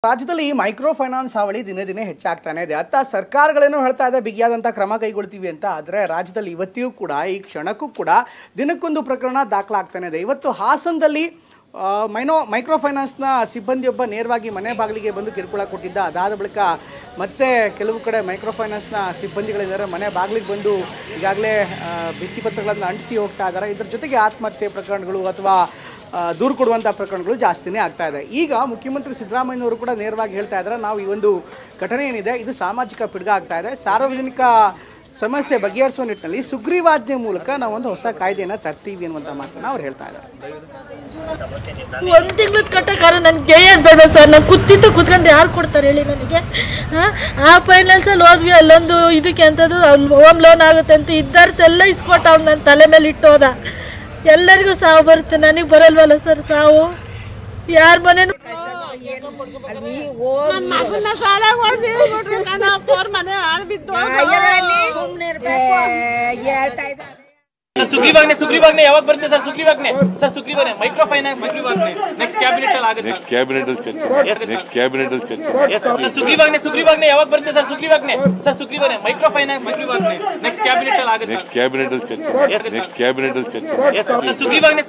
ರಾಜ್ಯದಲ್ಲಿ micro finance ಹಾವಳಿ ದಿನೇ ದಿನೇ ಹೆಚ್ಚಾಗ್ತಾನೆ ಇದೆ. ಅತ್ತ ಸರ್ಕಾರಗಳೇನೋ ಹೇಳ್ತಾ ಇದೆ ಬಿಗಿಯಾದಂಥ ಕ್ರಮ ಕೈಗೊಳ್ತೀವಿ ಅಂತ. ಆದರೆ ರಾಜ್ಯದಲ್ಲಿ ಇವತ್ತಿಯೂ ಕೂಡ ಈ ಕ್ಷಣಕ್ಕೂ ಕೂಡ ದಿನಕ್ಕೊಂದು ಪ್ರಕರಣ ದಾಖಲಾಗ್ತಾನೆ ಇದೆ. ಇವತ್ತು ಹಾಸನದಲ್ಲಿ ಮೈಕ್ರೋ ಫೈನಾನ್ಸ್ನ ಸಿಬ್ಬಂದಿಯೊಬ್ಬ ನೇರವಾಗಿ ಮನೆ ಬಾಗಿಲಿಗೆ ಬಂದು ಕಿರುಕುಳ ಕೊಟ್ಟಿದ್ದ. ಅದಾದ ಬಳಿಕ ಮತ್ತೆ ಕೆಲವು ಕಡೆ ಮೈಕ್ರೋ ಫೈನಾನ್ಸ್ನ ಸಿಬ್ಬಂದಿಗಳಿದ್ದಾರೆ ಮನೆ ಬಾಗಿಲಿಗೆ ಬಂದು ಈಗಾಗಲೇ ಭಿತ್ತಿಪತ್ರಗಳನ್ನು ಅಂಟಿಸಿ ಹೋಗ್ತಾ ಇದ್ದಾರೆ. ಇದರ ಜೊತೆಗೆ ಆತ್ಮಹತ್ಯೆ ಪ್ರಕರಣಗಳು ಅಥವಾ ದೂರು ಕೊಡುವಂಥ ಪ್ರಕರಣಗಳು ಜಾಸ್ತಿನೇ ಆಗ್ತಾ ಇದೆ. ಈಗ ಮುಖ್ಯಮಂತ್ರಿ ಸಿದ್ದರಾಮಯ್ಯನವರು ಕೂಡ ನೇರವಾಗಿ ಹೇಳ್ತಾ ಇದ್ದಾರೆ, ನಾವು ಈ ಒಂದು ಘಟನೆ ಏನಿದೆ ಇದು ಸಾಮಾಜಿಕ ಪಿಡುಗ ಆಗ್ತಾ ಇದೆ, ಸಾರ್ವಜನಿಕ ಸಮಸ್ಯೆ ಬಗೆಹರಿಸುವ ನಿಟ್ಟಿನಲ್ಲಿ ಸುಗ್ರೀವಾಜ್ಞೆ ಮೂಲಕ ನಾವೊಂದು ಹೊಸ ಕಾಯ್ದೆಯನ್ನು ತರ್ತೀವಿ ಅನ್ನುವಂಥ ಮಾತನ್ನು ಅವ್ರು ಹೇಳ್ತಾ ಇದ್ದಾರೆ. ಒಂದು ತಿಂಗಳು ಕಟ್ಟಕ್ಕಾರ ನನಗೆ ಗೇಯದ್ ಬೇಡ ಸರ್. ನಾನು ಕುತ್ಕೊಂಡು ಯಾರು ಕೊಡ್ತಾರೆ ಹೇಳಿ ನನಗೆ? ಆ ಫೈನಾನ್ಸಲ್ಲಿ ಹೋದ್ವಿ, ಅಲ್ಲೊಂದು ಇದಕ್ಕೆ ಅಂತದ್ದು ಹೋಮ್ ಲೋನ್ ಆಗುತ್ತೆ ಅಂತ ಇದ್ದಾರ್ತೆಲ್ಲ ಇಸ್ಕೊಟ್ಟ ಅವ್ನು ನನ್ನ ತಲೆ ಮೇಲೆ ಇಟ್ಟೋದ. ಎಲ್ಲರಿಗೂ ಸಾವು ಬರುತ್ತೆ, ನನಗೆ ಬರಲ್ವಲ್ಲ ಸರ್ ಸಾವು. ಯಾರ ಮನೇನು ಸುಗ್ರೀವಾಜ್ಞೆ ಯಾವಾಗ ಬರುತ್ತೆ ಸರ್? ಸುಗ್ರೀವಾಜ್ಞೆ ಮೈಕ್ರೋ ಫೈನಾನ್ಸ್ ಸುಗ್ರೀವಾಜ್ಞೆ ನೆಕ್ಸ್ಟ್ ಕ್ಯಾಬಿನೆಟ್ ಅಲ್ಲಿ ಆಗುತ್ತೆ. ಸುಗ್ರೀವಾಜ್ಞೆ ಯಾವಾಗ ಬರುತ್ತೆ ಸರ್? ಸುಗ್ರೀವಾಜ್ಞೆ ಮೈಕ್ರೋ ಫೈನಾನ್ಸ್ ಸುಗ್ರೀವಾಜ್ಞೆ ನೆಕ್ಸ್ಟ್ ಕ್ಯಾಬಿನೆಟ್ ಅಲ್ಲಿ ಆಗುತ್ತೆ. ಕ್ಯಾಬಿನೆಟ್ ಸುಗ್ರೀವಾಜ್ಞೆ